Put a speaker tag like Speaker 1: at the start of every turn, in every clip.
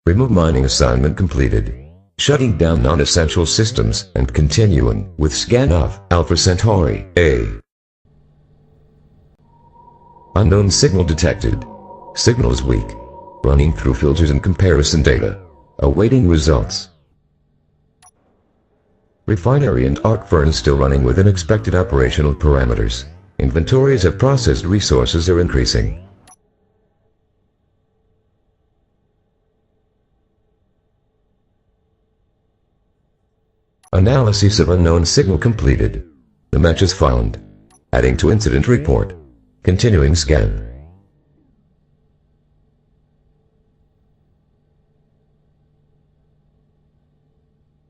Speaker 1: Remove mining assignment completed. Shutting down non-essential systems and continuing with scan of Alpha Centauri A. Unknown signal detected. Signal is weak. Running through filters and comparison data. Awaiting results. Refinery and arc furnace still running within expected operational parameters. Inventories of processed resources are increasing. Analysis of unknown signal completed. The match is found. Adding to incident report. Continuing scan.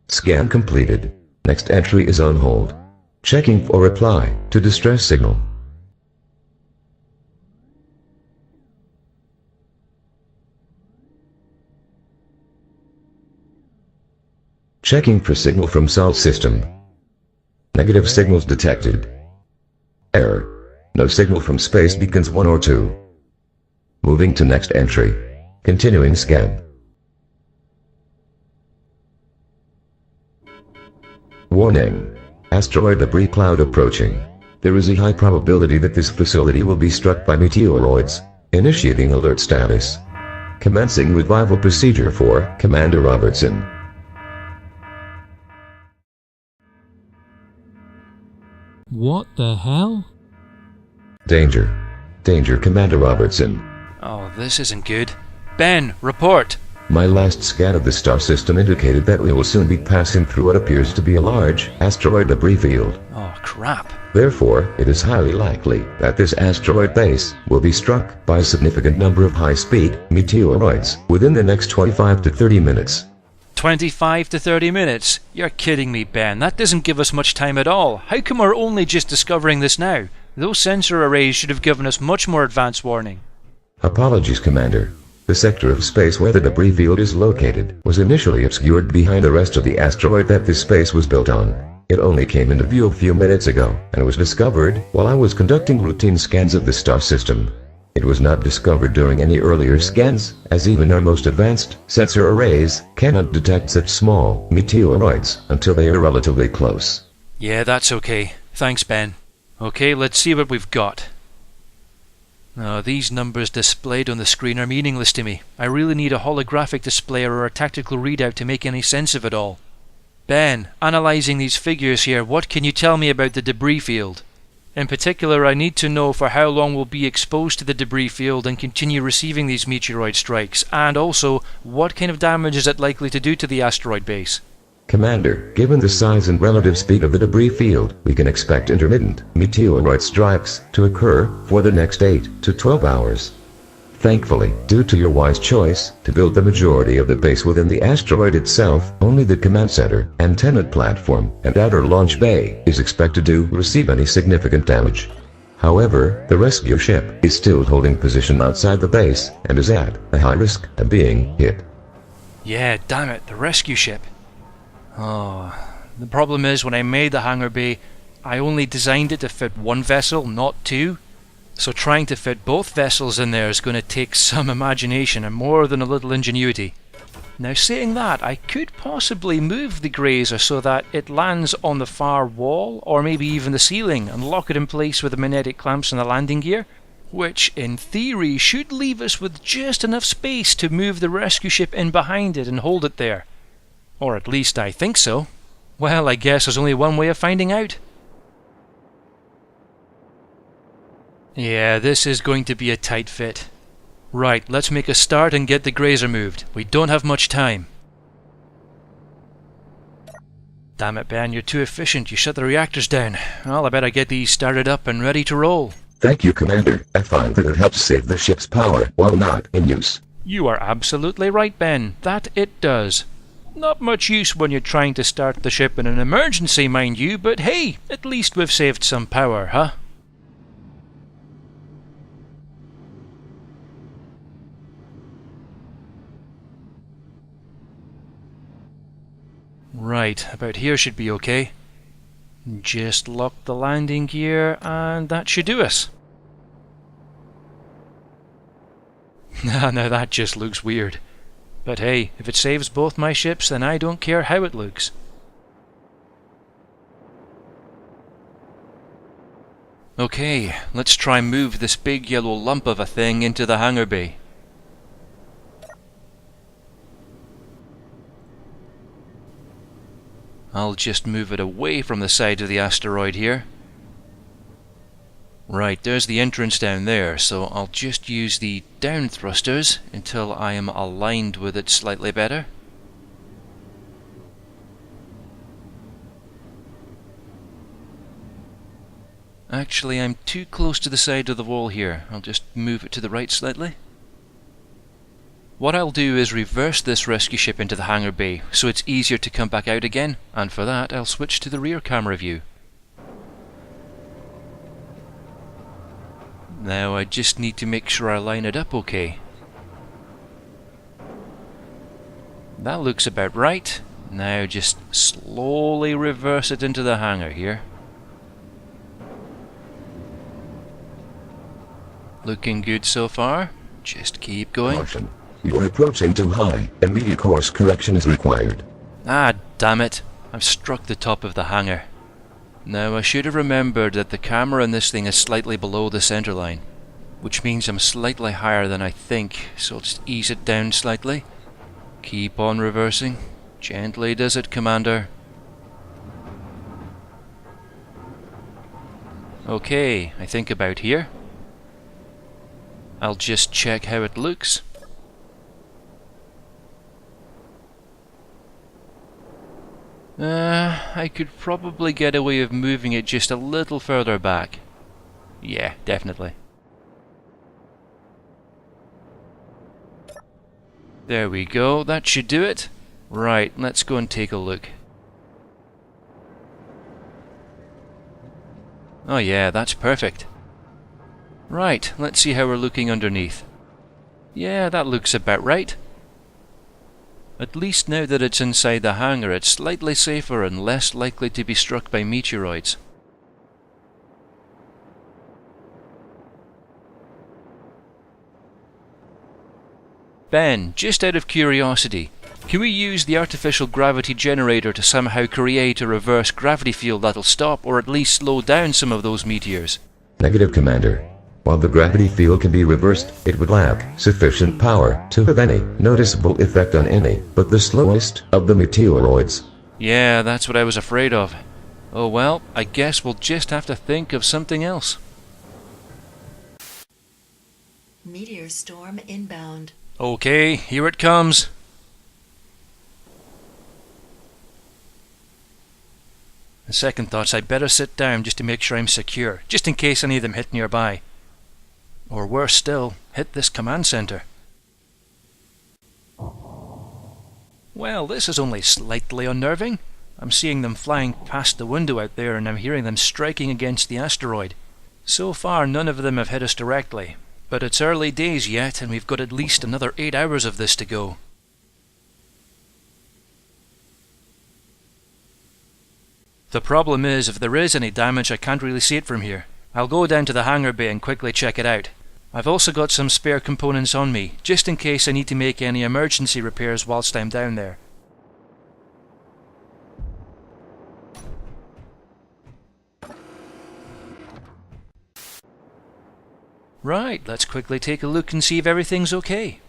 Speaker 1: Scan completed. Next entry is on hold. Checking for reply to distress signal. Checking for signal from Sol system. Negative signals detected. Error. No signal from space beacons 1 or 2. Moving to next entry. Continuing scan. Warning. Asteroid debris cloud approaching. There is a high probability that this facility will be struck by meteoroids. Initiating alert status. Commencing revival procedure for Commander Robertson.
Speaker 2: What the hell?
Speaker 1: Danger. Danger, Commander Robertson.
Speaker 3: Oh, this isn't good. Ben, report!
Speaker 1: My last scan of the star system indicated that we will soon be passing through what appears to be a large asteroid debris field.
Speaker 3: Oh, crap.
Speaker 1: Therefore, it is highly likely that this asteroid base will be struck by a significant number of high-speed meteoroids within the next 25 to 30 minutes.
Speaker 3: 25 to 30 minutes? You're kidding me, Ben. That doesn't give us much time at all. How come we're only just discovering this now? Those sensor arrays should have given us much more advance warning.
Speaker 1: Apologies, Commander. The sector of space where the debris field is located was initially obscured behind the rest of the asteroid that this space was built on. It only came into view a few minutes ago, and was discovered while I was conducting routine scans of the star system. It was not discovered during any earlier scans, as even our most advanced sensor arrays cannot detect such small meteoroids until they are relatively close.
Speaker 3: Yeah, that's okay. Thanks, Ben. Okay, let's see what we've got. Oh, these numbers displayed on the screen are meaningless to me. I really need a holographic display or a tactical readout to make any sense of it all. Ben, analysing these figures here, what can you tell me about the debris field? In particular, I need to know for how long we'll be exposed to the debris field and continue receiving these meteoroid strikes, and also, what kind of damage is it likely to do to the asteroid base?
Speaker 1: Commander, given the size and relative speed of the debris field, we can expect intermittent meteoroid strikes to occur for the next 8 to 12 hours. Thankfully, due to your wise choice to build the majority of the base within the asteroid itself, only the command center, antenna platform, and outer launch bay is expected to receive any significant damage. However, the rescue ship is still holding position outside the base and is at a high risk of being hit.
Speaker 3: Yeah, damn it, the rescue ship. Oh, the problem is when I made the hangar bay, I only designed it to fit one vessel, not two. So trying to fit both vessels in there is going to take some imagination and more than a little ingenuity. Now saying that, I could possibly move the grazer so that it lands on the far wall, or maybe even the ceiling, and lock it in place with the magnetic clamps and the landing gear, which in theory should leave us with just enough space to move the rescue ship in behind it and hold it there. Or at least I think so. Well, I guess there's only one way of finding out. Yeah, this is going to be a tight fit. Right, let's make a start and get the grazer moved. We don't have much time. Damn it, Ben, you're too efficient. You shut the reactors down. Well, I better get these started up and ready to roll.
Speaker 1: Thank you, Commander. I find that it helps save the ship's power while not in use.
Speaker 3: You are absolutely right, Ben. That it does. Not much use when you're trying to start the ship in an emergency, mind you, but hey, at least we've saved some power, huh? Right, about here should be okay. Just lock the landing gear and that should do us. Now that just looks weird. But hey, if it saves both my ships, then I don't care how it looks. Okay, let's try move this big yellow lump of a thing into the hangar bay. I'll just move it away from the side of the asteroid here. Right, there's the entrance down there, so I'll just use the down thrusters until I am aligned with it slightly better. Actually, I'm too close to the side of the wall here. I'll just move it to the right slightly. What I'll do is reverse this rescue ship into the hangar bay, so it's easier to come back out again, and for that I'll switch to the rear camera view. Now I just need to make sure I line it up okay. That looks about right. Now just slowly reverse it into the hangar here. Looking good so far. Just keep going.
Speaker 1: Caution. You're approaching too high. Immediate course correction is required.
Speaker 3: Ah, damn it. I've struck the top of the hangar. Now I should have remembered that the camera in this thing is slightly below the center line, which means I'm slightly higher than I think, so I'll just ease it down slightly. Keep on reversing. Gently does it, Commander. Okay, I think about here. I'll just check how it looks. I could probably get away with moving it just a little further back. Yeah, definitely. There we go, that should do it. Right, let's go and take a look. Oh yeah, that's perfect. Right, let's see how we're looking underneath. Yeah, that looks about right. At least now that it's inside the hangar, it's slightly safer and less likely to be struck by meteoroids. Ben, just out of curiosity, can we use the artificial gravity generator to somehow create a reverse gravity field that'll stop or at least slow down some of those meteors?
Speaker 1: Negative, Commander. While the gravity field can be reversed, it would lack sufficient power to have any noticeable effect on any but the slowest of the meteoroids.
Speaker 3: Yeah, that's what I was afraid of. Oh well, I guess we'll just have to think of something else.
Speaker 4: Meteor storm inbound.
Speaker 3: Okay, here it comes. The second thoughts, I'd better sit down just to make sure I'm secure, just in case any of them hit nearby. Or worse still, hit this command center. Well, this is only slightly unnerving. I'm seeing them flying past the window out there and I'm hearing them striking against the asteroid. So far none of them have hit us directly, but it's early days yet and we've got at least another 8 hours of this to go. The problem is, if there is any damage, I can't really see it from here. I'll go down to the hangar bay and quickly check it out. I've also got some spare components on me, just in case I need to make any emergency repairs whilst I'm down there. Right, let's quickly take a look and see if everything's okay.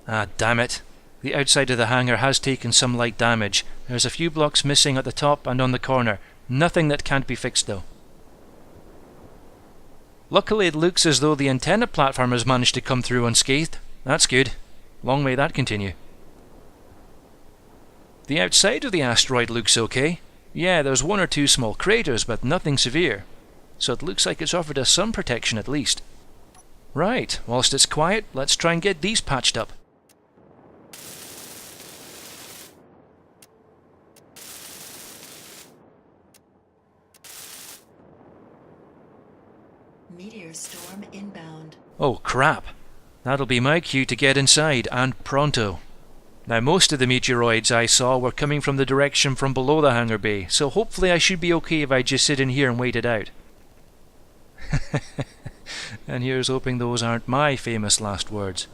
Speaker 3: Ah, damn it. The outside of the hangar has taken some light damage. There's a few blocks missing at the top and on the corner. Nothing that can't be fixed though. Luckily it looks as though the antenna platform has managed to come through unscathed. That's good. Long may that continue. The outside of the asteroid looks okay. Yeah, there's one or two small craters, but nothing severe. So it looks like it's offered us some protection at least. Right, whilst it's quiet, let's try and get these patched up.
Speaker 4: Meteor storm inbound.
Speaker 3: Oh crap. That'll be my cue to get inside, and pronto. Now most of the meteoroids I saw were coming from the direction from below the hangar bay, so hopefully I should be okay if I just sit in here and wait it out. And here's hoping those aren't my famous last words.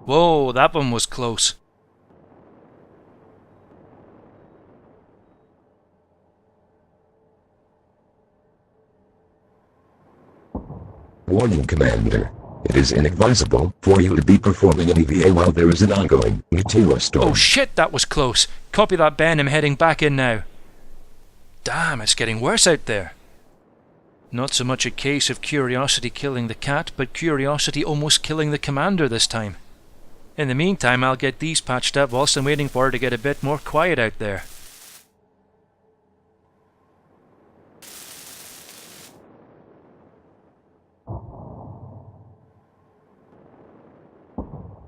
Speaker 3: Whoa, that one was close.
Speaker 1: Warning, Commander. It is inadvisable for you to be performing an EVA while there is an ongoing meteor storm.
Speaker 3: Oh shit, that was close. Copy that, Ben. I'm heading back in now. Damn, it's getting worse out there. Not so much a case of curiosity killing the cat, but curiosity almost killing the commander this time. In the meantime, I'll get these patched up whilst I'm waiting for her to get a bit more quiet out there.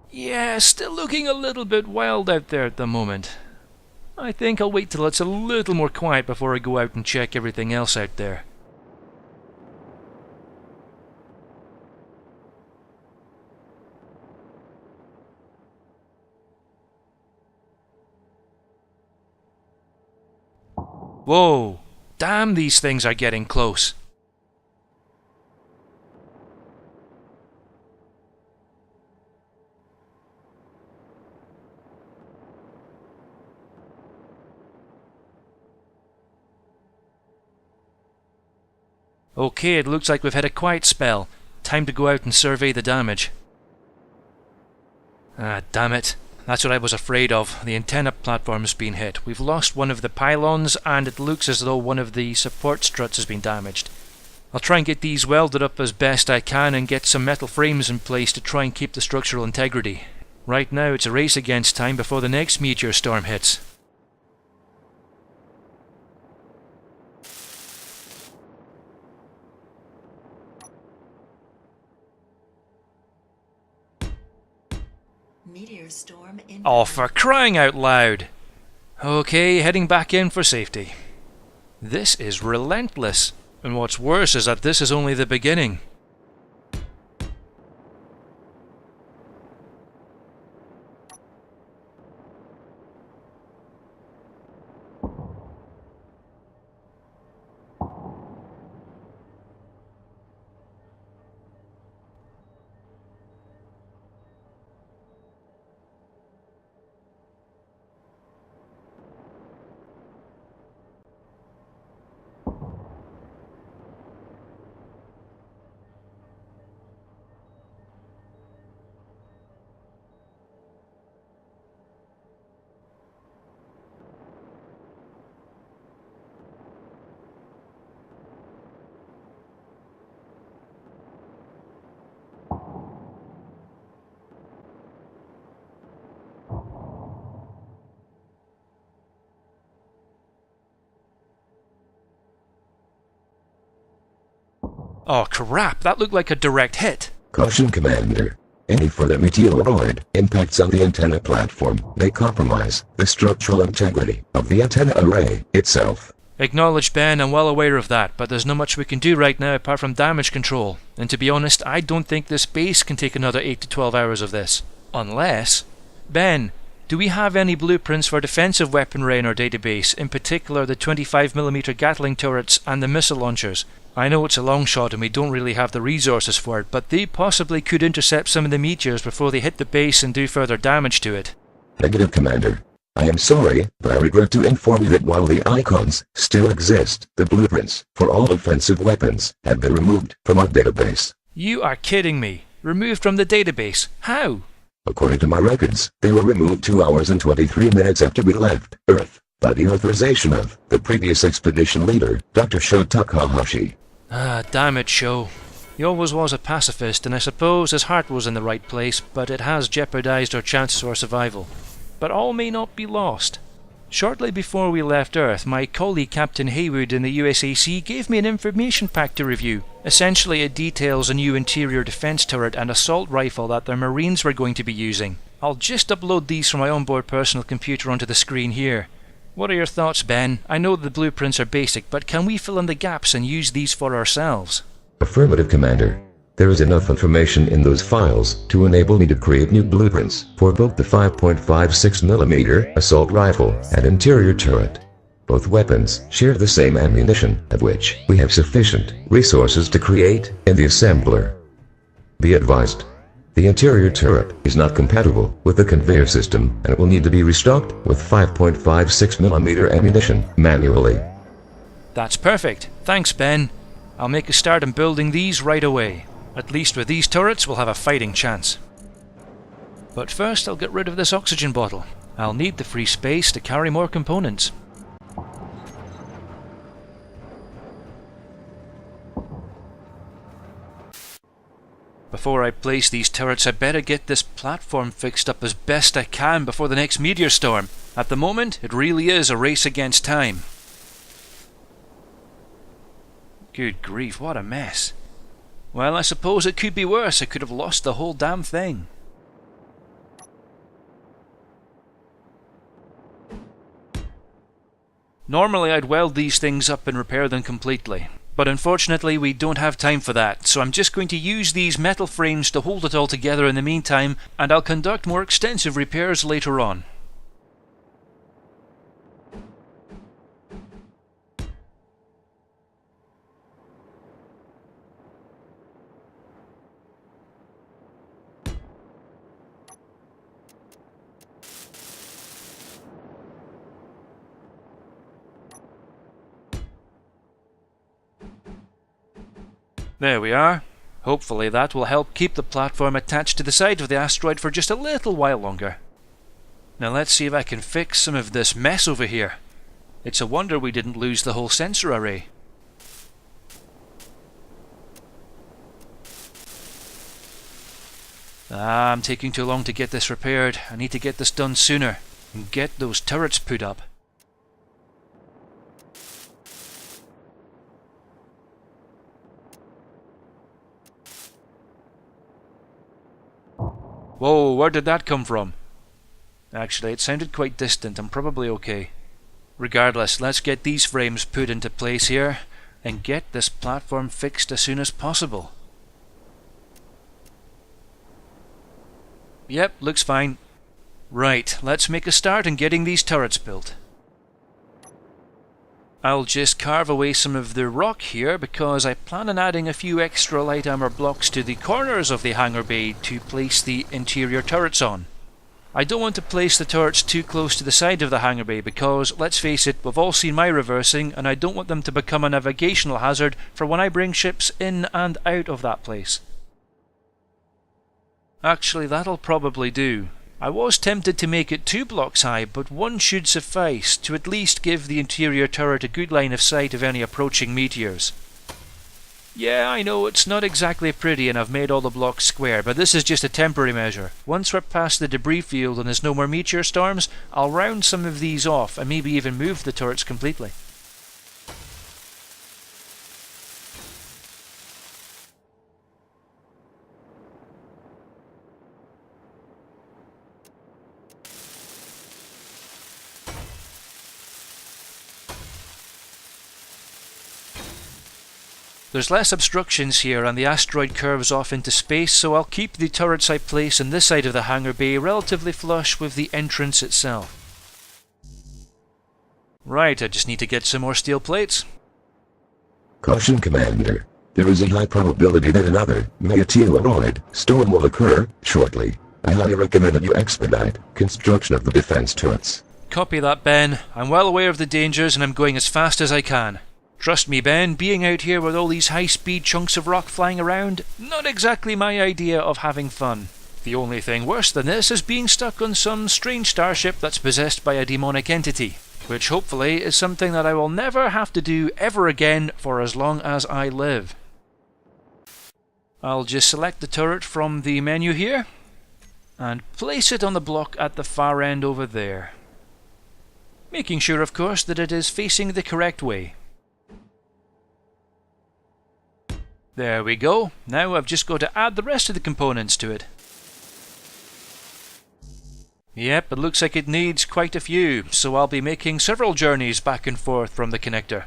Speaker 3: Yeah, still looking a little bit wild out there at the moment. I think I'll wait till it's a little more quiet before I go out and check everything else out there. Whoa! Damn, these things are getting close. Okay, it looks like we've had a quiet spell. Time to go out and survey the damage. Ah, damn it. That's what I was afraid of. The antenna platform's been hit. We've lost one of the pylons, and it looks as though one of the support struts has been damaged. I'll try and get these welded up as best I can and get some metal frames in place to try and keep the structural integrity. Right now it's a race against time before the next meteor storm hits.
Speaker 4: Meteor storm inbound.
Speaker 3: Oh, for crying out loud! Okay, heading back in for safety. This is relentless, and what's worse is that this is only the beginning. Oh crap, that looked like a direct hit.
Speaker 1: Caution, Commander. Any further meteoroid impacts on the antenna platform may compromise the structural integrity of the antenna array itself.
Speaker 3: Acknowledged, Ben, I'm well aware of that, but there's not much we can do right now apart from damage control. And to be honest, I don't think this base can take another 8 to 12 hours of this. Unless... Ben, do we have any blueprints for defensive weaponry in our database, in particular the 25mm Gatling turrets and the missile launchers? I know it's a long shot and we don't really have the resources for it, but they possibly could intercept some of the meteors before they hit the base and do further damage to it.
Speaker 1: Negative, Commander. I am sorry, but I regret to inform you that while the icons still exist, the blueprints for all offensive weapons have been removed from our database.
Speaker 3: You are kidding me. Removed from the database? How?
Speaker 1: According to my records, they were removed 2 hours and 23 minutes after we left Earth, by the authorization of the previous expedition leader, Dr. Sho Takahashi.
Speaker 3: Ah, damn it, Sho. He always was a pacifist, and I suppose his heart was in the right place, but it has jeopardized our chances for survival. But all may not be lost. Shortly before we left Earth, my colleague Captain Haywood in the USAC gave me an information pack to review. Essentially, it details a new interior defense turret and assault rifle that their Marines were going to be using. I'll just upload these from my onboard personal computer onto the screen here. What are your thoughts, Ben? I know the blueprints are basic, but can we fill in the gaps and use these for ourselves?
Speaker 1: Affirmative, Commander. There is enough information in those files to enable me to create new blueprints for both the 5.56mm assault rifle and interior turret. Both weapons share the same ammunition, of which we have sufficient resources to create in the assembler. Be advised, The interior turret is not compatible with the conveyor system, and it will need to be restocked with 5.56mm ammunition manually.
Speaker 3: That's perfect. Thanks, Ben. I'll make a start in building these right away. At least with these turrets we'll have a fighting chance. But first I'll get rid of this oxygen bottle. I'll need the free space to carry more components. Before I place these turrets, I better get this platform fixed up as best I can before the next meteor storm. At the moment, it really is a race against time. Good grief, what a mess. Well, I suppose it could be worse. I could have lost the whole damn thing. Normally I'd weld these things up and repair them completely. But unfortunately we don't have time for that, so I'm just going to use these metal frames to hold it all together in the meantime, and I'll conduct more extensive repairs later on. There we are. Hopefully that will help keep the platform attached to the side of the asteroid for just a little while longer. Now let's see if I can fix some of this mess over here. It's a wonder we didn't lose the whole sensor array. I'm taking too long to get this repaired. I need to get this done sooner and get those turrets put up. Whoa, where did that come from? Actually, it sounded quite distant. I'm probably okay. Regardless, let's get these frames put into place here and get this platform fixed as soon as possible. Yep, looks fine. Right, let's make a start in getting these turrets built. I'll just carve away some of the rock here because I plan on adding a few extra light armor blocks to the corners of the hangar bay to place the interior turrets on. I don't want to place the turrets too close to the side of the hangar bay because, let's face it, we've all seen my reversing and I don't want them to become a navigational hazard for when I bring ships in and out of that place. Actually, that'll probably do. I was tempted to make it 2 blocks high, but 1 should suffice to at least give the interior turret a good line of sight of any approaching meteors. Yeah, I know it's not exactly pretty and I've made all the blocks square, but this is just a temporary measure. Once we're past the debris field and there's no more meteor storms, I'll round some of these off and maybe even move the turrets completely. There's less obstructions here and the asteroid curves off into space, so I'll keep the turrets I place in this side of the hangar bay relatively flush with the entrance itself. Right, I just need to get some more steel plates.
Speaker 1: Caution, Commander. There is a high probability that another Meteor storm will occur shortly. I highly recommend that you expedite construction of the defense turrets.
Speaker 3: Copy that, Ben. I'm well aware of the dangers and I'm going as fast as I can. Trust me, Ben, being out here with all these high-speed chunks of rock flying around, not exactly my idea of having fun. The only thing worse than this is being stuck on some strange starship that's possessed by a demonic entity, which hopefully is something that I will never have to do ever again for as long as I live. I'll just select the turret from the menu here, and place it on the block at the far end over there. Making sure, of course, that it is facing the correct way. There we go. Now I've just got to add the rest of the components to it. Yep, it looks like it needs quite a few, so I'll be making several journeys back and forth from the connector.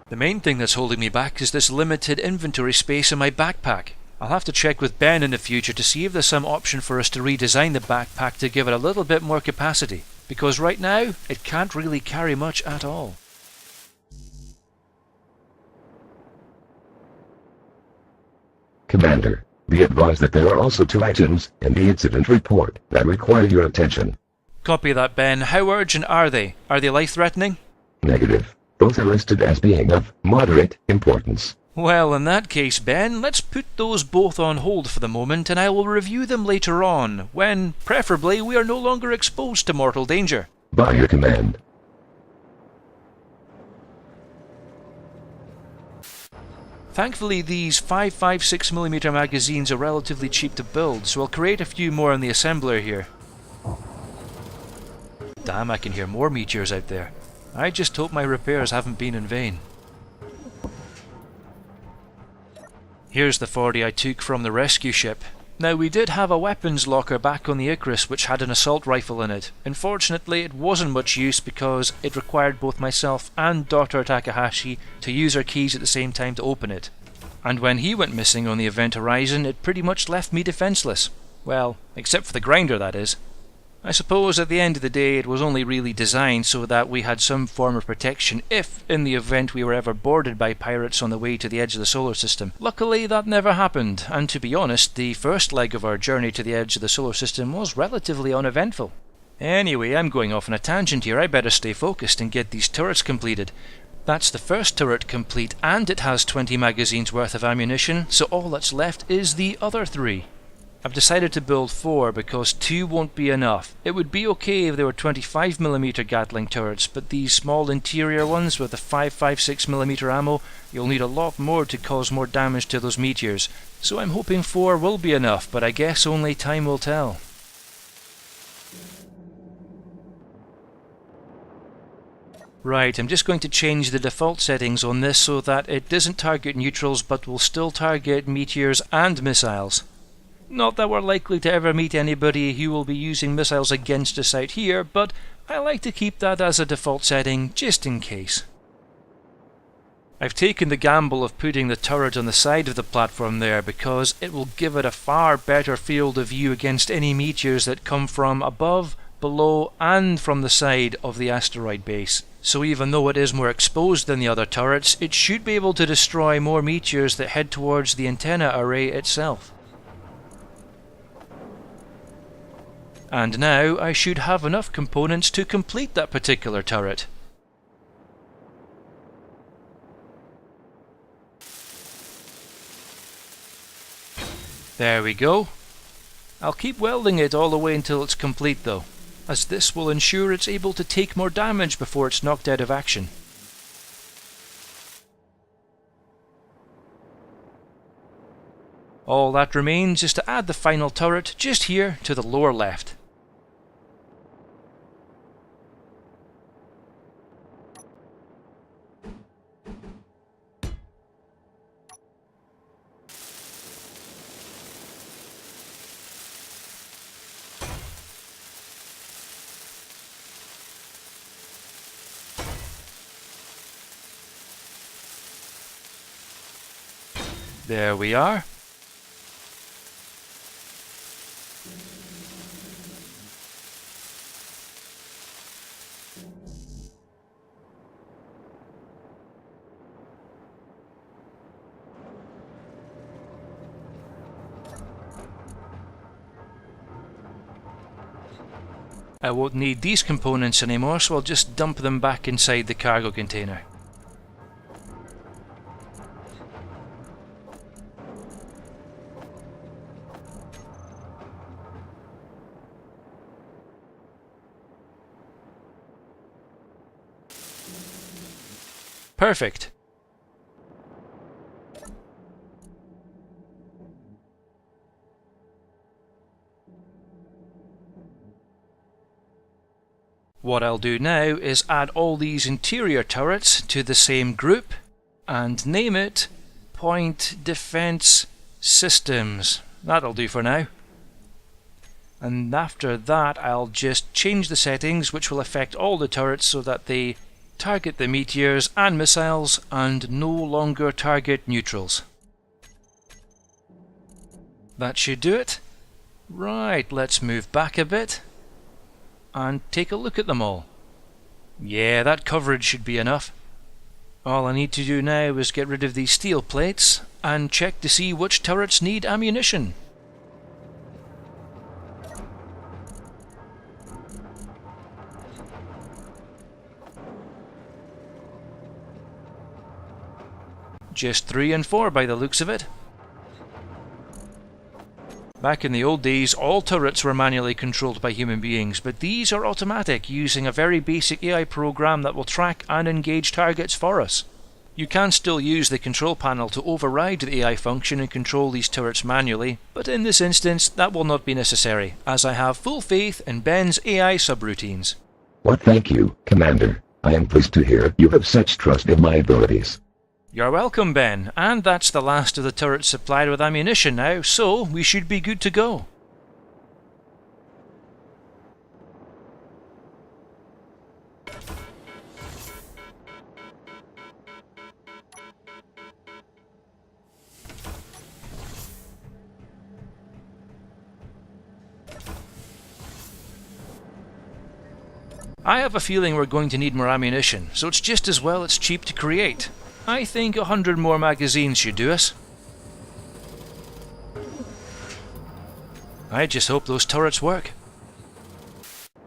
Speaker 3: The main thing that's holding me back is this limited inventory space in my backpack. I'll have to check with Ben in the future to see if there's some option for us to redesign the backpack to give it a little bit more capacity, because right now it can't really carry much at all.
Speaker 1: Commander, be advised that there are also 2 items in the incident report that require your attention.
Speaker 3: Copy that, Ben. How urgent are they? Are they life-threatening?
Speaker 1: Negative. Both are listed as being of moderate importance.
Speaker 3: Well, in that case, Ben, let's put those both on hold for the moment, and I will review them later on, when, preferably, we are no longer exposed to mortal danger.
Speaker 1: By your command.
Speaker 3: Thankfully, these 5.56mm magazines are relatively cheap to build, so I'll create a few more in the assembler here. Damn, I can hear more meteors out there. I just hope my repairs haven't been in vain. Here's the 40 I took from the rescue ship. Now, we did have a weapons locker back on the Icarus which had an assault rifle in it. Unfortunately, it wasn't much use because it required both myself and Dr. Takahashi to use our keys at the same time to open it. And when he went missing on the event horizon, it pretty much left me defenceless. Well, except for the grinder, that is. I suppose at the end of the day it was only really designed so that we had some form of protection if, in the event we were ever boarded by pirates on the way to the edge of the solar system. Luckily that never happened, and to be honest, the first leg of our journey to the edge of the solar system was relatively uneventful. Anyway, I'm going off on a tangent here. I better stay focused and get these turrets completed. That's the first turret complete, and it has 20 magazines worth of ammunition, so all that's left is the other 3. I've decided to build 4 because 2 won't be enough. It would be okay if they were 25mm Gatling turrets, but these small interior ones with the 5.56mm ammo, you'll need a lot more to cause more damage to those meteors. So I'm hoping 4 will be enough, but I guess only time will tell. Right, I'm just going to change the default settings on this so that it doesn't target neutrals but will still target meteors and missiles. Not that we're likely to ever meet anybody who will be using missiles against us out here, but I like to keep that as a default setting just in case. I've taken the gamble of putting the turret on the side of the platform there because it will give it a far better field of view against any meteors that come from above, below and from the side of the asteroid base. So even though it is more exposed than the other turrets, it should be able to destroy more meteors that head towards the antenna array itself. And now I should have enough components to complete that particular turret. There we go. I'll keep welding it all the way until it's complete though, as this will ensure it's able to take more damage before it's knocked out of action. All that remains is to add the final turret just here to the lower left. There we are. I won't need these components anymore, so I'll just dump them back inside the cargo container. Perfect. What I'll do now is add all these interior turrets to the same group and name it Point Defense Systems. That'll do for now. And after that I'll just change the settings which will affect all the turrets so that they target the meteors and missiles and no longer target neutrals. That should do it. Right, let's move back a bit and take a look at them all. Yeah, that coverage should be enough. All I need to do now is get rid of these steel plates and check to see which turrets need ammunition. Just 3 and 4 by the looks of it. Back in the old days, all turrets were manually controlled by human beings, but these are automatic, using a very basic AI program that will track and engage targets for us. You can still use the control panel to override the AI function and control these turrets manually, but in this instance that will not be necessary, as I have full faith in Ben's AI subroutines.
Speaker 1: Well, thank you, Commander. I am pleased to hear you have such trust in my abilities.
Speaker 3: You're welcome, Ben, and that's the last of the turrets supplied with ammunition now, so we should be good to go. I have a feeling we're going to need more ammunition, so it's just as well it's cheap to create. I think 100 more magazines should do us. I just hope those turrets work.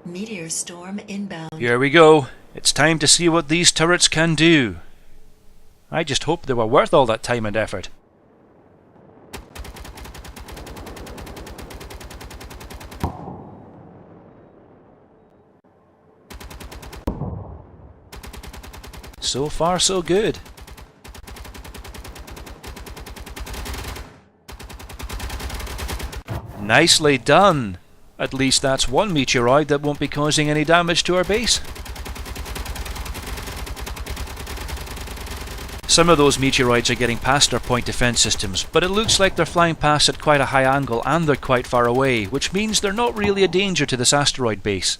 Speaker 4: Meteor storm inbound.
Speaker 3: Here we go. It's time to see what these turrets can do. I just hope they were worth all that time and effort. So far, so good. Nicely done! At least that's one meteoroid that won't be causing any damage to our base. Some of those meteoroids are getting past our point defense systems, but it looks like they're flying past at quite a high angle and they're quite far away, which means they're not really a danger to this asteroid base.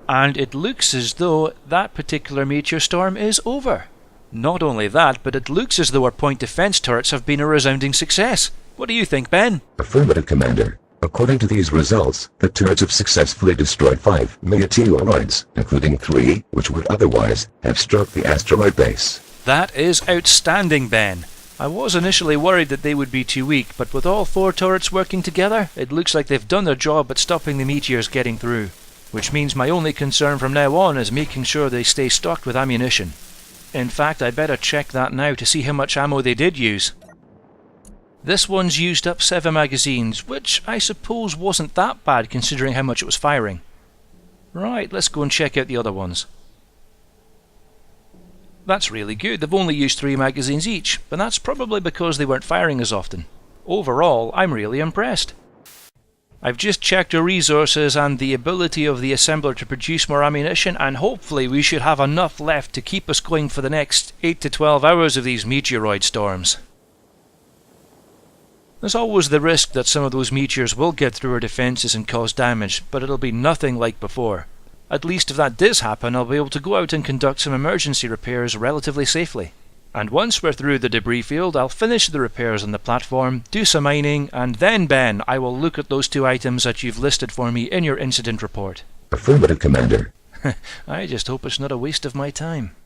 Speaker 3: And it looks as though that particular meteor storm is over. Not only that, but it looks as though our point defense turrets have been a resounding success. What do you think, Ben?
Speaker 1: Affirmative, Commander. According to these results, the turrets have successfully destroyed 5 meteoroids, including 3 which would otherwise have struck the asteroid base.
Speaker 3: That is outstanding, Ben. I was initially worried that they would be too weak, but with all 4 turrets working together, it looks like they've done their job at stopping the meteors getting through. Which means my only concern from now on is making sure they stay stocked with ammunition. In fact, I'd better check that now to see how much ammo they did use. This one's used up 7 magazines, which I suppose wasn't that bad considering how much it was firing. Right, let's go and check out the other ones. That's really good. They've only used 3 magazines each, but that's probably because they weren't firing as often. Overall, I'm really impressed. I've just checked our resources and the ability of the assembler to produce more ammunition, and hopefully we should have enough left to keep us going for the next 8 to 12 hours of these meteoroid storms. There's always the risk that some of those meteors will get through our defences and cause damage, but it'll be nothing like before. At least if that does happen, I'll be able to go out and conduct some emergency repairs relatively safely. And once we're through the debris field, I'll finish the repairs on the platform, do some mining, and then, Ben, I will look at those 2 items that you've listed for me in your incident report.
Speaker 1: Affirmative, Commander.
Speaker 3: I just hope it's not a waste of my time.